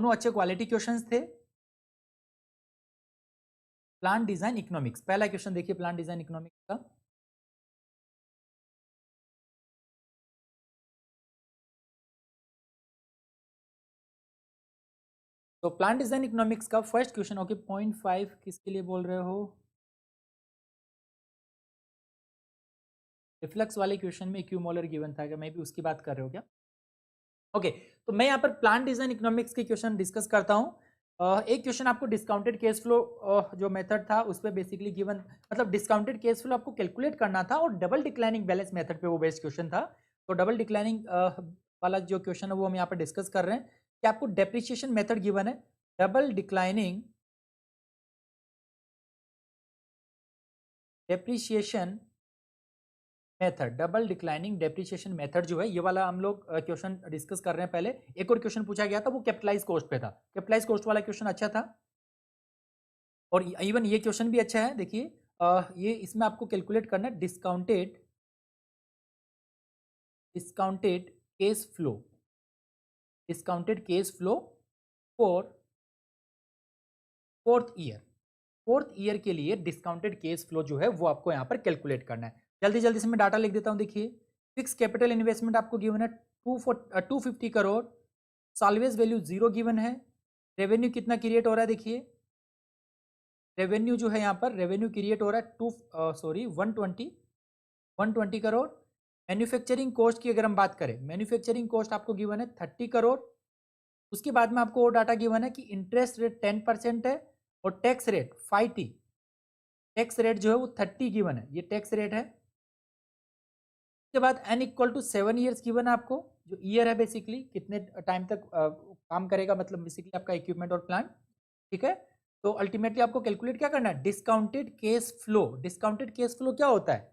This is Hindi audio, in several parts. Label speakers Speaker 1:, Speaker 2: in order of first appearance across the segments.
Speaker 1: दोनों अच्छे क्वालिटी क्वेश्चंस थे। प्लांट डिजाइन इकोनॉमिक्स, पहला क्वेश्चन देखिए प्लांट डिजाइन इकोनॉमिक्स का। तो प्लांट डिजाइन इकोनॉमिक्स का फर्स्ट क्वेश्चन, ओके 0.5 किसके लिए बोल रहे हो? रिफ्लक्स वाले क्वेश्चन में इक्यूमोलर गिवन था क्या? मैं भी उसकी बात कर रहे हो क्या? ओके तो मैं यहाँ पर प्लांट डिजाइन इकोनॉमिक्स के क्वेश्चन डिस्कस करता हूँ। एक क्वेश्चन आपको डिस्काउंटेड केस फ्लो जो मेथड था उस पर बेसिकली गिवन, मतलब डिस्काउंटेड केस फ्लो आपको कैलकुलेट करना था और डबल डिक्लाइनिंग बैलेंस मेथड पे वो बेस्ड क्वेश्चन था। तो डबल डिक्लाइनिंग वाला जो क्वेश्चन है वो हम यहाँ पर डिस्कस कर रहे हैं कि आपको डेप्रिसिएशन मेथड गिवन है, double declining depreciation method, double declining depreciation method जो है ये वाला हम लोग क्वेश्चन डिस्कस कर रहे हैं। पहले एक और क्वेश्चन पूछा गया था, वो कैपिटलाइज कॉस्ट पे था। कैपिटलाइज कॉस्ट वाला क्वेश्चन अच्छा था और इवन ये क्वेश्चन भी अच्छा है। देखिए ये इसमें आपको कैलकुलेट करना है discounted cash flow, discounted cash flow for fourth year के लिए डिस्काउंटेड केस फ्लो जो है वो आपको यहाँ पर कैलकुलेट करना है। जल्दी जल्दी से मैं डाटा लिख देता हूँ। देखिए फिक्स कैपिटल इन्वेस्टमेंट आपको गिवन है 250 करोड़, साल्वेज वैल्यू 0 गिवन है। रेवेन्यू कितना क्रिएट हो रहा है? देखिए रेवेन्यू जो है यहाँ पर रेवेन्यू क्रिएट हो रहा है 120 करोड़। मैन्युफैक्चरिंग कॉस्ट की अगर हम बात करें, मैन्युफैक्चरिंग कॉस्ट आपको गिवन है 30 करोड़। उसके बाद में आपको और डाटा गिवन है कि इंटरेस्ट रेट 10% है और tax rate 5T, tax rate जो है वो 30 गिवन है, ये टैक्स रेट है। उसके बाद n equal to 7 years given है आपको, जो ईयर है बेसिकली कितने टाइम तक काम करेगा, मतलब बेसिकली आपका इक्विपमेंट और प्लांट। ठीक है, तो अल्टीमेटली आपको कैलकुलेट क्या करना है? Discounted cash flow. Discounted cash flow क्या होता है?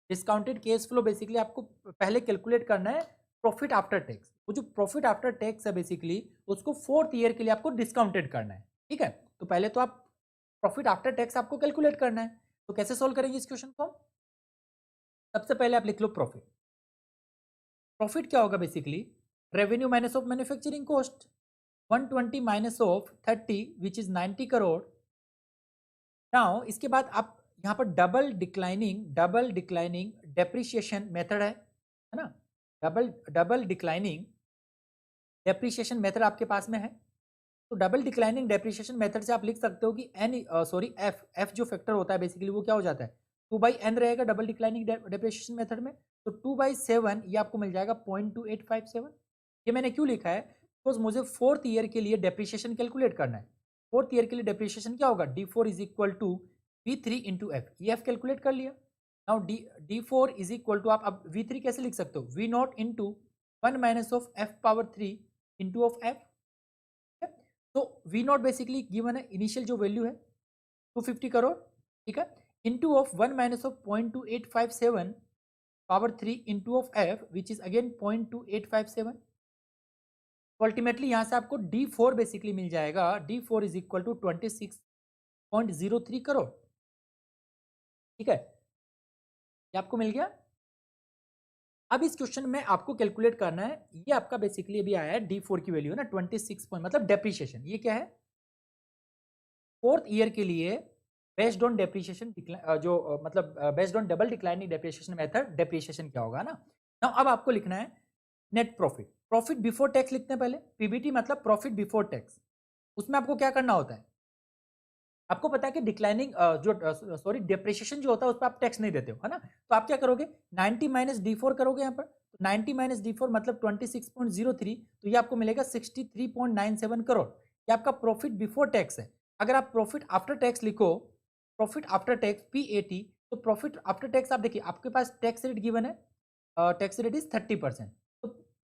Speaker 1: डिस्काउंटेड केस फ्लो बेसिकली आपको पहले कैलकुलेट करना है प्रॉफिट आफ्टर टैक्स। वो जो प्रॉफिट आफ्टर टैक्स है बेसिकली उसको फोर्थ ईयर के लिए आपको डिस्काउंटेड करना है। ठीक है, तो पहले तो आप प्रॉफिट आफ्टर टैक्स आपको कैलकुलेट करना है। तो कैसे सोल्व करेंगे इस क्वेश्चन को? सबसे पहले आप लिख लो प्रॉफिट। प्रॉफिट क्या होगा? Basically revenue minus of manufacturing cost, 120 minus of 30 which is 90 crore. Now इसके बाद आप यहाँ पर डबल डिक्लाइनिंग डेप्रिसिएशन मेथड है ना? डबल डिक्लाइनिंग डेप्रिसिएशन मेथड आपके पास में है। तो डबल डिक्लाइनिंग डेप्रिसिएशन मेथड से आप लिख सकते हो कि एफ जो फैक्टर होता है बेसिकली वो क्या हो जाता है? 2/n रहेगा डबल डिक्लाइनिंग डेप्रिसिएशन मेथड में। तो 2/7 ये आपको मिल जाएगा 0.2857। ये मैंने क्यों लिखा है? बिकॉज मुझे फोर्थ ईयर के लिए डेप्रिसिएशन कैलकुलेट करना है। फोर्थ ईयर के लिए डेप्रिसिएशन क्या होगा? D4 is equal to V3 into F. ये एफ कैलकुलेट कर लिया। Now D4 is equal to, आप अब V3 कैसे लिख सकते हो? V not into 1 minus of F power 3 into of F. तो V नॉट बेसिकली गिवन है, इनिशियल जो वैल्यू है 250 करोड़। ठीक है, into of 1 minus of 0.2857 power 3 into of F which is again 0.2857। तो अल्टीमेटली यहां से आपको D4 बेसिकली मिल जाएगा। D4 is equal to 26.03 crore. ठीक है, ये आपको मिल गया। अब इस क्वेश्चन में आपको कैलकुलेट करना है, ये आपका बेसिकली अभी आया है D4 की वैल्यू है ना 26 मतलब डेप्रिसिएशन। ये क्या है? फोर्थ ईयर के लिए बेस्ड ऑन डेप्रिसिएशन जो मतलब based on double declining depreciation method, depreciation क्या होगा ना। नाउ अब आपको लिखना है net profit. Profit before tax लिखते हैं पहले, पीबीटी मतलब प्रॉफिट बिफोर टैक्स। उसमें आपको क्या करना होता है? आपको पता है कि डिक्लाइनिंग जो डेप्रिसिएशन जो होता है उस पर आप टैक्स नहीं देते हो, है ना? तो आप क्या करोगे? 90 माइनस D4 करोगे यहाँ पर। 90 माइनस D4 मतलब 26.03, तो ये आपको मिलेगा 63.97 करोड़। ये आपका प्रॉफिट बिफोर टैक्स है। अगर आप प्रॉफिट आफ्टर टैक्स लिखो, प्रॉफिट आफ्टर टैक्स PAT, तो प्रॉफिट आफ्टर टैक्स आप देखिए आपके पास टैक्स रेट गिवन है, टैक्स रेट इज 30%।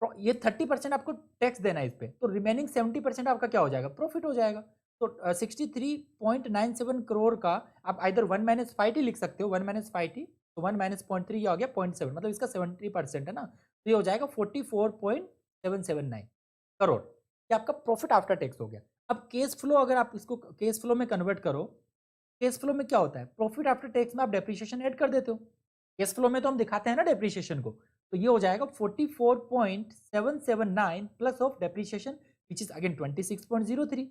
Speaker 1: तो ये 30% आपको टैक्स देना है इस पे, तो रिमेनिंग 70% आपका क्या हो जाएगा? प्रॉफिट हो जाएगा। तो 63.97 करोड़ का आप इधर 1 माइनस 5T लिख सकते हो, 1 माइनस 5T, तो 1 माइनस 0.3 ये आ गया 0.7, मतलब इसका 70% है ना, तो ये हो जाएगा 44.779 करोड़। ये आपका प्रॉफिट आफ्टर टैक्स हो गया। अब केस फ्लो, अगर आप इसको केस फ्लो में कन्वर्ट करो, केस फ्लो में क्या होता है? प्रॉफिट आफ्टर टैक्स में आप डेप्रिसिएशन ऐड कर देते हो। केस फ्लो में तो हम दिखाते हैं ना डेप्रिसिएशन को, तो ये हो जाएगा 44.779 plus of depreciation which is again 26.03।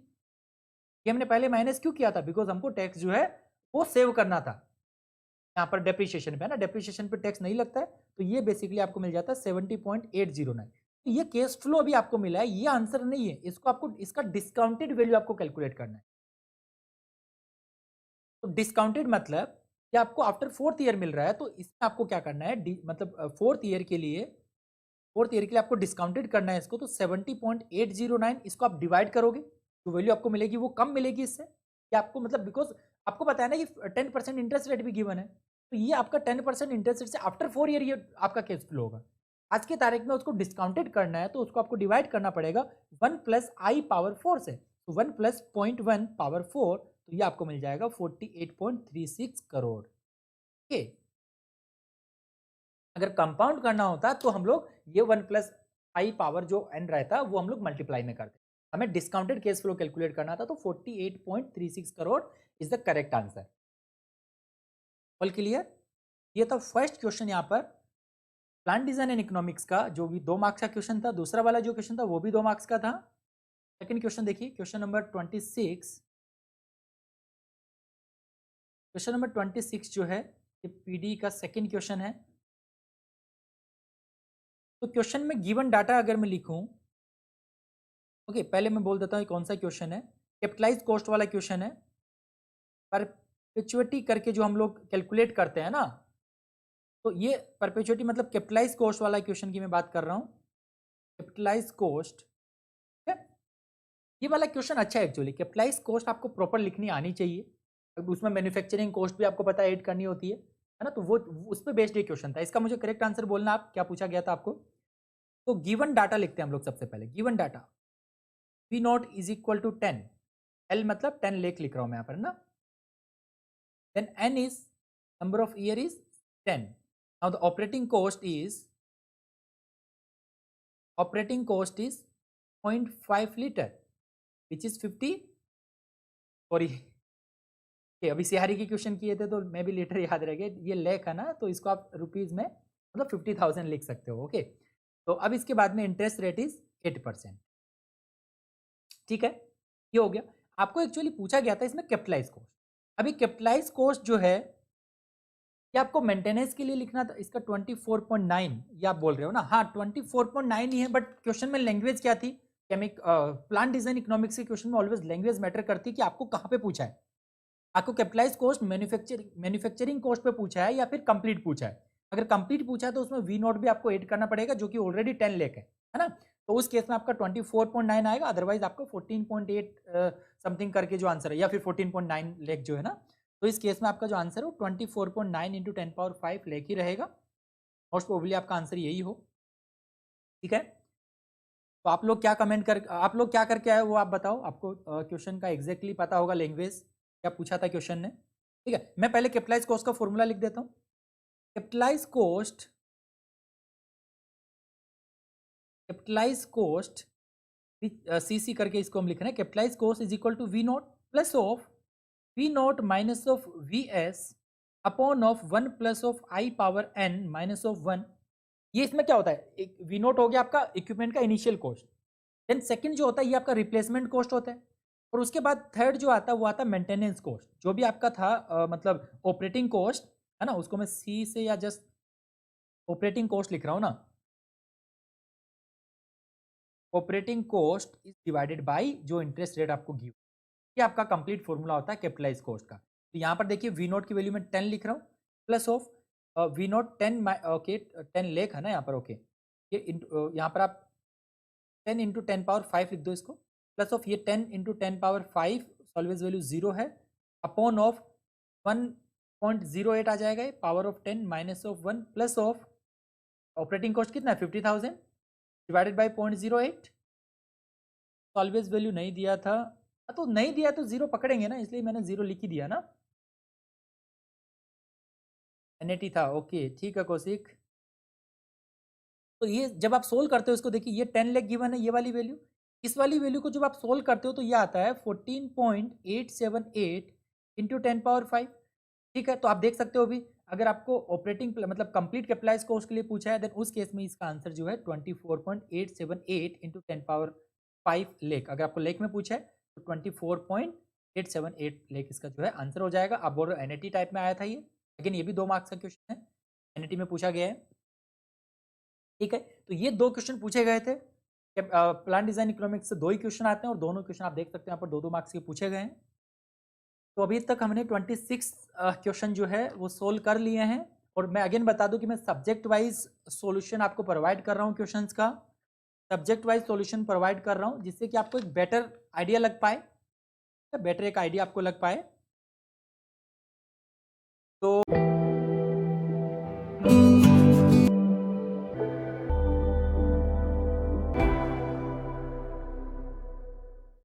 Speaker 1: ये हमने पहले माइनस क्यों किया था? बिकॉज हमको टैक्स जो है वो सेव करना था। यहाँ पर डेप्रिसिएशन पे है ना, डेप्रिसिएशन पे टैक्स नहीं लगता है, तो ये बेसिकली आपको मिल जाता है 70.809। तो ये केस फ्लो अभी आपको मिला है, ये आंसर नहीं है, इसको आपको इसका डिस्काउंटेड वैल्यू आपको कैलकुलेट करना है। तो डिस्काउंटेड मतलब कि आपको आफ्टर 4th ईयर मिल रहा है, तो इसमें आपको क्या करना है, मतलब 4th ईयर के लिए आपको डिस्काउंटेड करना है इसको, तो 70.809 इसको आप डिवाइड करोगे, जो वैल्यू आपको मिलेगी वो कम मिलेगी इससे, कि आपको मतलब बिकॉज आपको पता है ना कि 10% इंटरेस्ट रेट भी गिवन है, तो ये आपका 10% इंटरेस्ट रेट से आफ्टर 4 ईयर ये आपका कैश फ्लो होगा। आज की तारीख में उसको डिस्काउंटेड करना है, तो उसको आपको डिवाइड करना पड़ेगा 1 प्लस आई पावर 4 से, तो 1 प्लस 0.1 पावर 4, तो ये आपको मिल जाएगा 48.36 करोड़। ओके, अगर कंपाउंड करना होता तो हम लोग ये 1 प्लस आई पावर जो एन रहता वो हम लोग मल्टीप्लाई में करते। हमें डिस्काउंटेड केस फ्लो कैलकुलेट करना था, तो 48.36 crore is the correct answer. All clear? ये था फर्स्ट क्वेश्चन यहाँ पर प्लान डिजाइन एंड इकोनॉमिक्स का, जो भी 2 मार्क्स का क्वेश्चन था। दूसरा वाला जो क्वेश्चन था वो भी 2 मार्क्स का था। सेकंड क्वेश्चन देखिए, क्वेश्चन नंबर 26। क्वेश्चन नंबर 26 जो है ये पीडी का सेकंड क्वेश्चन है। तो क्वेश्चन में गिवन डाटा अगर मैं लिखूं, ओके पहले मैं बोल देता हूँ कौन सा क्वेश्चन है। कैपिटलाइज कॉस्ट वाला क्वेश्चन है। परपेचुइटी करके जो हम लोग कैलकुलेट करते हैं ना, तो ये परपेचुइटी मतलब कैपिटलाइज कॉस्ट वाला क्वेश्चन की मैं बात कर रहा हूँ। कैपिटलाइज कॉस्ट, ठीक है, ये वाला क्वेश्चन अच्छा है एक्चुअली। कैपिटलाइज कॉस्ट आपको प्रॉपर लिखनी आनी चाहिए, अब उसमें मैन्युफैक्चरिंग कॉस्ट भी आपको पता है ऐड करनी होती है ना, तो वो उस पर बेस्ड ये क्वेश्चन था। इसका मुझे करेक्ट आंसर बोलना, आप क्या पूछा गया था आपको। तो गिवन डाटा लिखते हैं हम लोग सबसे पहले। Given data V naught is equal to 10, L मतलब 10 लेख लिख रहा हूं मैं यहाँ पर ना, then N is number of year is 10. Now the operating cost is 0.5 liter which is 50, sorry अभी सिहारी के क्वेश्चन किए थे तो मैं भी लीटर याद रह गया, ये लेख है ना, तो इसको आप रुपीज में मतलब 50,000 लिख सकते हो। ओके, तो अब इसके बाद में इंटरेस्ट रेट इज 8%। ठीक है, ये हो गया। आपको एक्चुअली पूछा गया था इसमें कैपिटलाइज कॉस्ट। अभी कैपिटलाइज कॉस्ट जो है ये आपको मेंटेनेंस के लिए लिखना था, इसका 24.9 ये आप बोल रहे हो ना। हाँ 24.9 ही है, बट क्वेश्चन में लैंग्वेज क्या थी, प्लान डिजाइन इकोनॉमिक्स के क्वेश्चन में ऑलवेज लैंग्वेज मैटर करती है कि आपको कहाँ पे पूछा है। आपको कैपिटलाइज कॉस्ट मैन्युफैक्चरिंग कॉस्ट पे पूछा है या फिर कंप्लीट पूछा है। अगर कंप्लीट पूछा है तो उसमें वी नॉट भी आपको ऐड करना पड़ेगा, जो कि ऑलरेडी 10 लाख है ना, तो उस केस में आपका 24.9 आएगा। अदरवाइज आपको 14.8 समथिंग करके जो आंसर है, या फिर 14.9 लाख जो है ना, तो इस केस में आपका जो आंसर है वो 24.9 इंटू 10⁵ लाख ही रहेगा। मोस्ट प्रोबेबली आपका आंसर यही हो। ठीक है, तो आप लोग क्या करके आए वो आप बताओ। आपको क्वेश्चन का एग्जैक्टली पता होगा लैंग्वेज क्या पूछा था क्वेश्चन ने। ठीक है, मैं पहले कैपिटलाइज कॉस्ट का फॉर्मूला लिख देता हूं। कैपिटलाइज कॉस्ट सीसी करके इसको हम लिख रहे हैं। Capitalize cost is equal to V naught plus of V naught minus of V S upon of 1 plus of I power N minus of 1। ये इसमें क्या होता है, वी नॉट हो गया आपका इक्विपमेंट का इनिशियल कॉस्ट, देन सेकंड जो होता है ये आपका रिप्लेसमेंट कॉस्ट होता है, और उसके बाद थर्ड जो आता है वो आता है मेंटेनेंस कॉस्ट। जो भी आपका था मतलब ऑपरेटिंग कॉस्ट है ना, उसको मैं सी से या जस्ट ऑपरेटिंग कॉस्ट लिख रहा हूं ना। Operating cost is divided by जो इंटरेस्ट रेट आपको गिव, ये आपका कंप्लीट फॉर्मूला होता है कैपिटलाइज कॉस्ट का। तो यहाँ पर देखिए वी नोट की वैल्यू में 10 लिख रहा हूँ, plus of V naught 10 okay 10 लेख है ना यहाँ पर। ओके, ये यहाँ पर आप 10 इंटू 10⁵ लिख दो इसको, प्लस ऑफ ये 10 इंटू 10⁵, ऑलवेज वैल्यू 0 है, अपॉन ऑफ 1.08 आ जाएगा ये, power of 10 minus of 1 plus of operating cost कितना है 50,000 डिवाइडेड बाई 0.08। ऑलवेज वैल्यू नहीं दिया था, तो नहीं दिया तो 0 पकड़ेंगे ना, इसलिए मैंने 0 लिख ही दिया ना। NAT था, ओके ठीक है कौशिक। तो ये जब आप सोल्व करते हो इसको, देखिए ये 10 लाख गिवन है, ये वाली वैल्यू, इस वाली वैल्यू को जब आप सोल्व करते हो तो ये आता है 14.878 इंटू 10⁵। ठीक है, तो आप देख सकते हो भी, अगर आपको ऑपरेटिंग मतलब कंप्लीट कैपिटलाइज कॉस्ट के लिए पूछा है, देन उस केस में इसका आंसर जो है 24.878 इंटू 10⁵ 5 लेख, अगर आपको लेख में पूछा है तो 24.878 लेख इसका जो है आंसर हो जाएगा। आप बोल रहे हो एनईटी टाइप में आया था ये, लेकिन ये भी 2 मार्क्स का क्वेश्चन है, एनईटी में पूछा गया है। ठीक है, तो ये 2 क्वेश्चन पूछे गए थे। प्लान डिजाइन इकोनॉमिक्स से 2 ही क्वेश्चन आते हैं और दोनों क्वेश्चन आप देख सकते हैं यहाँ पर 2-2 मार्क्स के पूछे गए हैं। तो अभी तक हमने 26 क्वेश्चन जो है वो सोल्व कर लिए हैं। और मैं अगेन बता दूं कि मैं सब्जेक्ट वाइज सॉल्यूशन आपको प्रोवाइड कर रहा हूं क्वेश्चंस का, सब्जेक्ट वाइज सॉल्यूशन प्रोवाइड कर रहा हूं जिससे कि आपको एक बेटर आइडिया लग पाए, बेटर एक आइडिया आपको लग पाए। तो